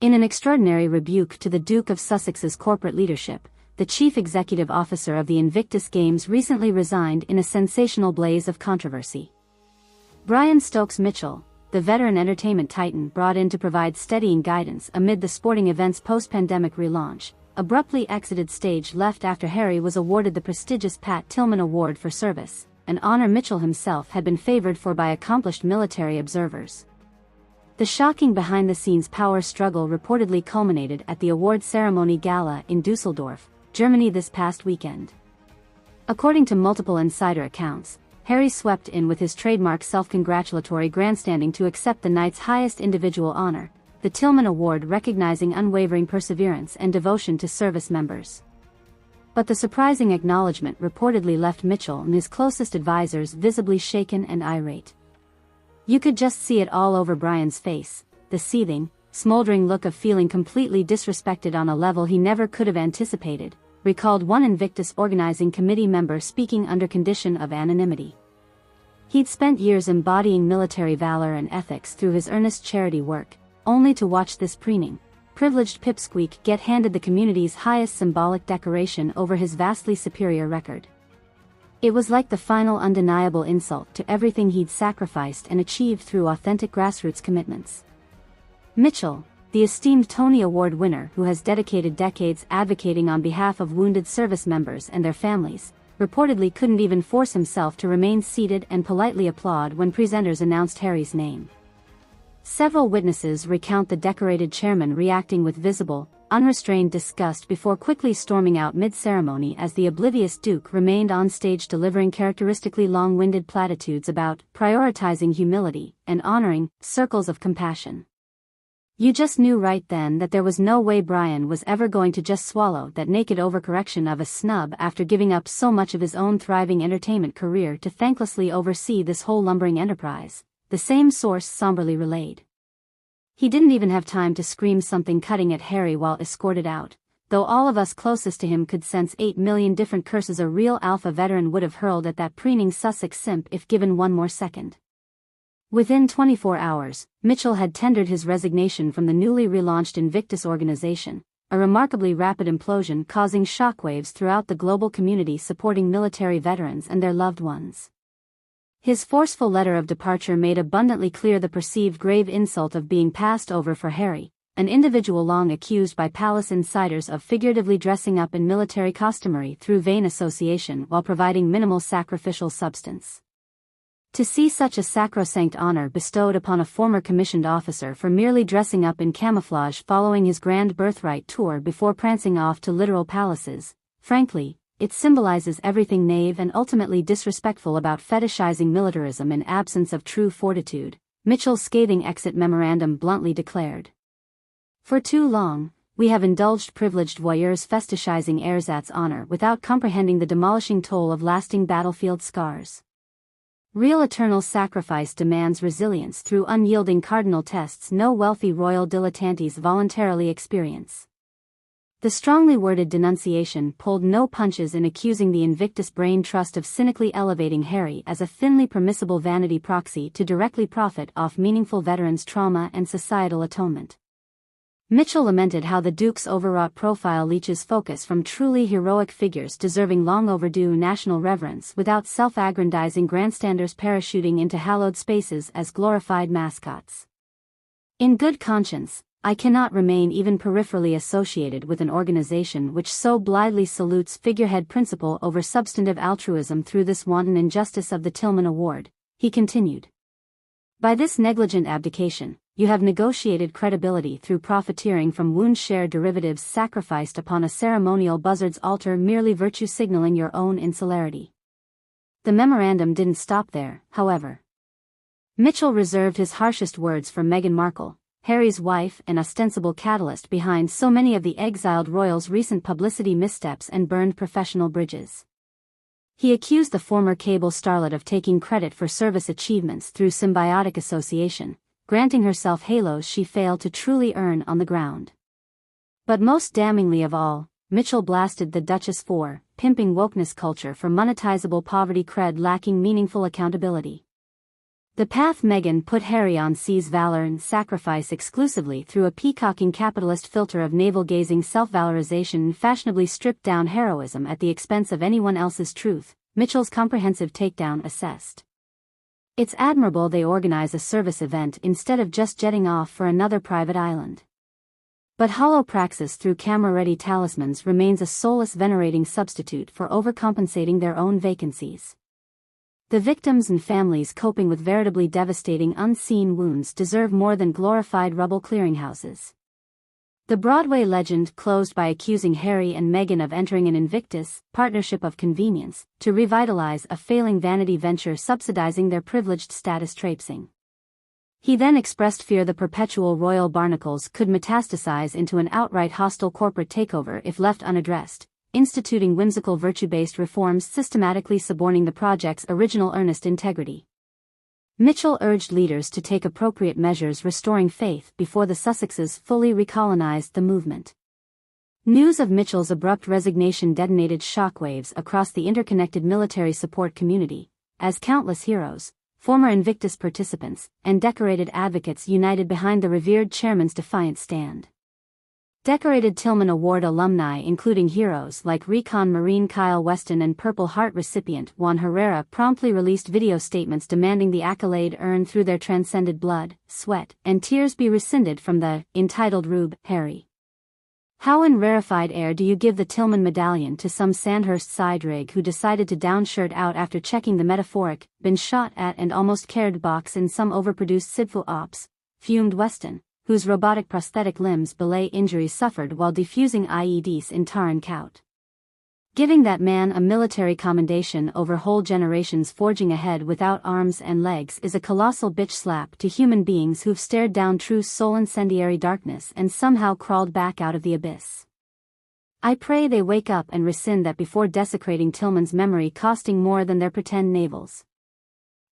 In an extraordinary rebuke to the Duke of Sussex's corporate leadership, the chief executive officer of the Invictus Games recently resigned in a sensational blaze of controversy. Brian Stokes Mitchell, the veteran entertainment titan brought in to provide steadying guidance amid the sporting event's post-pandemic relaunch, abruptly exited stage left after Harry was awarded the prestigious Pat Tillman Award for Service, an honor Mitchell himself had been favored for by accomplished military observers. The shocking behind-the-scenes power struggle reportedly culminated at the award ceremony gala in Dusseldorf, Germany this past weekend. According to multiple insider accounts, Harry swept in with his trademark self-congratulatory grandstanding to accept the night's highest individual honor, the Tillman Award, recognizing unwavering perseverance and devotion to service members. But the surprising acknowledgement reportedly left Mitchell and his closest advisors visibly shaken and irate. You could just see it all over Brian's face, the seething, smoldering look of feeling completely disrespected on a level he never could have anticipated, recalled one Invictus organizing committee member speaking under condition of anonymity. He'd spent years embodying military valor and ethics through his earnest charity work, only to watch this preening, privileged pipsqueak get handed the community's highest symbolic decoration over his vastly superior record. It was like the final undeniable insult to everything he'd sacrificed and achieved through authentic grassroots commitments. Mitchell, the esteemed Tony Award winner who has dedicated decades advocating on behalf of wounded service members and their families, reportedly couldn't even force himself to remain seated and politely applaud when presenters announced Harry's name. Several witnesses recount the decorated chairman reacting with visible, unrestrained disgust before quickly storming out mid-ceremony as the oblivious Duke remained on stage delivering characteristically long-winded platitudes about prioritizing humility and honoring circles of compassion. You just knew right then that there was no way Brian was ever going to just swallow that naked overcorrection of a snub after giving up so much of his own thriving entertainment career to thanklessly oversee this whole lumbering enterprise, the same source somberly relayed. He didn't even have time to scream something cutting at Harry while escorted out, though all of us closest to him could sense 8 million different curses a real alpha veteran would have hurled at that preening Sussex simp if given one more second. Within 24 hours, Mitchell had tendered his resignation from the newly relaunched Invictus organization, a remarkably rapid implosion causing shockwaves throughout the global community supporting military veterans and their loved ones. His forceful letter of departure made abundantly clear the perceived grave insult of being passed over for Harry, an individual long accused by palace insiders of figuratively dressing up in military costumery through vain association while providing minimal sacrificial substance. To see such a sacrosanct honor bestowed upon a former commissioned officer for merely dressing up in camouflage following his grand birthright tour before prancing off to literal palaces, frankly, it symbolizes everything naive and ultimately disrespectful about fetishizing militarism in absence of true fortitude, Mitchell's scathing exit memorandum bluntly declared. For too long, we have indulged privileged voyeurs fetishizing ersatz honor without comprehending the demolishing toll of lasting battlefield scars. Real eternal sacrifice demands resilience through unyielding cardinal tests no wealthy royal dilettantes voluntarily experience. The strongly worded denunciation pulled no punches in accusing the Invictus brain trust of cynically elevating Harry as a thinly permissible vanity proxy to directly profit off meaningful veterans' trauma and societal atonement. Mitchell lamented how the Duke's overwrought profile leaches focus from truly heroic figures deserving long overdue national reverence without self-aggrandizing grandstanders parachuting into hallowed spaces as glorified mascots. In good conscience, I cannot remain even peripherally associated with an organization which so blithely salutes figurehead principle over substantive altruism through this wanton injustice of the Tillman Award, he continued. By this negligent abdication, you have negotiated credibility through profiteering from wound-share derivatives sacrificed upon a ceremonial buzzard's altar, merely virtue signaling your own insularity. The memorandum didn't stop there, however. Mitchell reserved his harshest words for Meghan Markle, Harry's wife and ostensible catalyst behind so many of the exiled royals' recent publicity missteps and burned professional bridges. He accused the former cable starlet of taking credit for service achievements through symbiotic association, granting herself halos she failed to truly earn on the ground. But most damningly of all, Mitchell blasted the Duchess for pimping wokeness culture for monetizable poverty cred lacking meaningful accountability. The path Meghan put Harry on sees valor and sacrifice exclusively through a peacocking capitalist filter of navel-gazing self-valorization and fashionably stripped-down heroism at the expense of anyone else's truth, Mitchell's comprehensive takedown assessed. It's admirable they organize a service event instead of just jetting off for another private island. But hollow praxis through camera-ready talismans remains a soulless venerating substitute for overcompensating their own vacancies. The victims and families coping with veritably devastating unseen wounds deserve more than glorified rubble clearinghouses. The Broadway legend closed by accusing Harry and Meghan of entering an Invictus partnership of convenience to revitalize a failing vanity venture subsidizing their privileged status traipsing. He then expressed fear the perpetual royal barnacles could metastasize into an outright hostile corporate takeover if left unaddressed, instituting whimsical virtue-based reforms systematically suborning the project's original earnest integrity. Mitchell urged leaders to take appropriate measures restoring faith before the Sussexes fully recolonized the movement. News of Mitchell's abrupt resignation detonated shockwaves across the interconnected military support community, as countless heroes, former Invictus participants, and decorated advocates united behind the revered chairman's defiant stand. Decorated Tillman Award alumni including heroes like Recon Marine Kyle Weston and Purple Heart recipient Juan Herrera promptly released video statements demanding the accolade earned through their transcended blood, sweat, and tears be rescinded from the entitled Rube Harry. How in rarefied air do you give the Tillman medallion to some Sandhurst side rig who decided to downshirt out after checking the metaphoric, been shot at and almost carried box in some overproduced Sidfu ops, fumed Weston, whose robotic prosthetic limbs belay injuries suffered while defusing IEDs in Tarin Kowt. Giving that man a military commendation over whole generations forging ahead without arms and legs is a colossal bitch slap to human beings who've stared down true soul-incendiary darkness and somehow crawled back out of the abyss. I pray they wake up and rescind that before desecrating Tillman's memory costing more than their pretend navels.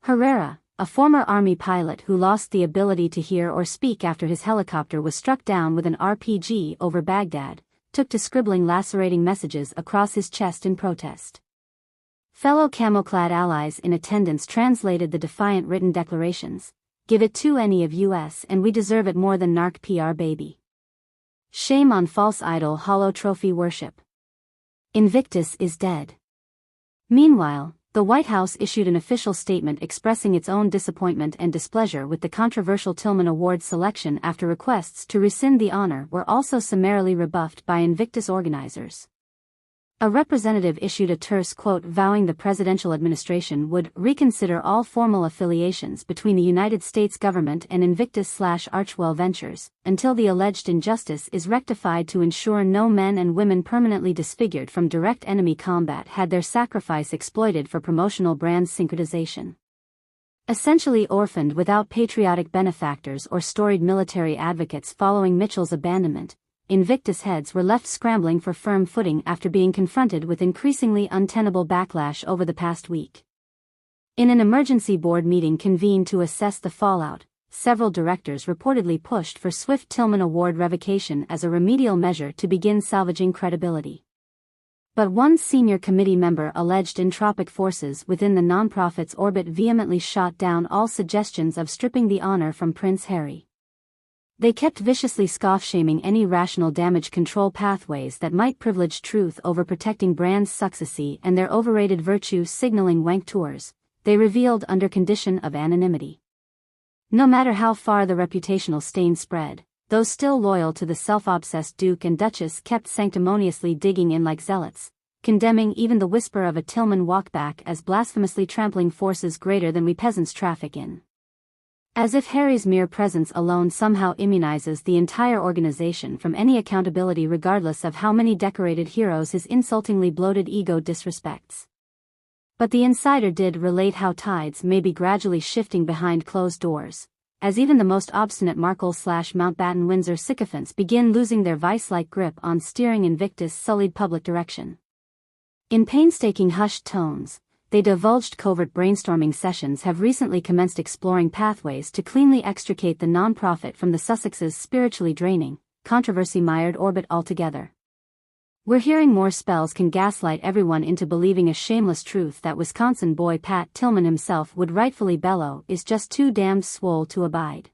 Herrera, a former Army pilot who lost the ability to hear or speak after his helicopter was struck down with an RPG over Baghdad, took to scribbling lacerating messages across his chest in protest. Fellow camo-clad allies in attendance translated the defiant written declarations, "Give it to any of us and we deserve it more than narc PR baby. Shame on false idol hollow trophy worship. Invictus is dead." Meanwhile, the White House issued an official statement expressing its own disappointment and displeasure with the controversial Tillman Award selection after requests to rescind the honor were also summarily rebuffed by Invictus organizers. A representative issued a terse quote vowing the presidential administration would reconsider all formal affiliations between the United States government and Invictus/Archwell Ventures, until the alleged injustice is rectified to ensure no men and women permanently disfigured from direct enemy combat had their sacrifice exploited for promotional brand synchronization. Essentially orphaned without patriotic benefactors or storied military advocates following Mitchell's abandonment, Invictus heads were left scrambling for firm footing after being confronted with increasingly untenable backlash over the past week. In an emergency board meeting convened to assess the fallout, several directors reportedly pushed for swift Tillman Award revocation as a remedial measure to begin salvaging credibility. But one senior committee member alleged entropic forces within the nonprofit's orbit vehemently shot down all suggestions of stripping the honor from Prince Harry. They kept viciously scoff-shaming any rational damage control pathways that might privilege truth over protecting brands' successy and their overrated virtue signaling wank tours, they revealed under condition of anonymity. No matter how far the reputational stain spread, those still loyal to the self-obsessed Duke and Duchess kept sanctimoniously digging in like zealots, condemning even the whisper of a Tillman walkback as blasphemously trampling forces greater than we peasants traffic in. As if Harry's mere presence alone somehow immunizes the entire organization from any accountability regardless of how many decorated heroes his insultingly bloated ego disrespects. But the insider did relate how tides may be gradually shifting behind closed doors, as even the most obstinate Markle/Mountbatten-Windsor sycophants begin losing their vice-like grip on steering Invictus' sullied public direction. In painstaking hushed tones, they divulged covert brainstorming sessions have recently commenced exploring pathways to cleanly extricate the non-profit from the Sussexes' spiritually draining, controversy-mired orbit altogether. We're hearing more spells can gaslight everyone into believing a shameless truth that Wisconsin boy Pat Tillman himself would rightfully bellow is just too damned swole to abide.